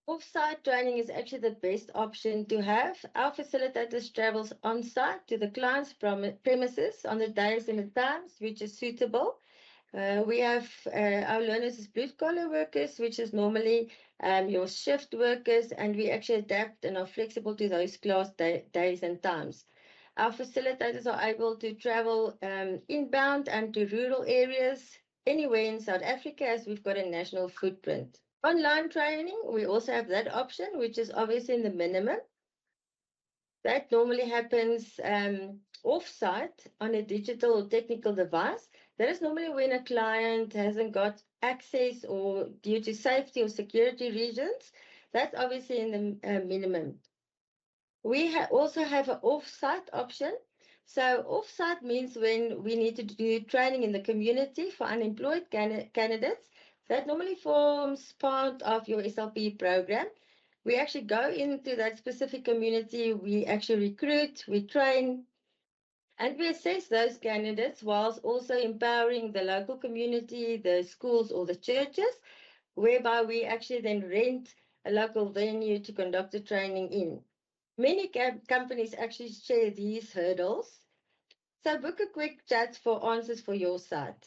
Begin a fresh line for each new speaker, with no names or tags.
Off-site training is actually the best option to have. Our facilitators travels on-site to the client's premises on the days and the times which is suitable. We have our learners as blue-collar workers, which is normally your shift workers, and we actually adapt and are flexible to those class days and times. Our facilitators are able to travel inbound and to rural areas anywhere in South Africa as we've got a national footprint. Online training, we also have that option, which is obviously in the minimum. That normally happens off-site on a digital or technical device. That is normally when a client hasn't got access or due to safety or security reasons. That's obviously in the minimum. We also have an off-site option. So off-site means when we need to do training in the community for unemployed candidates. That normally forms part of your SLP program. We actually go into that specific community, we actually recruit, we train, and we assess those candidates whilst also empowering the local community, the schools or the churches, whereby we actually then rent a local venue to conduct the training in. Many companies actually share these hurdles. So book a quick chat for answers for your site.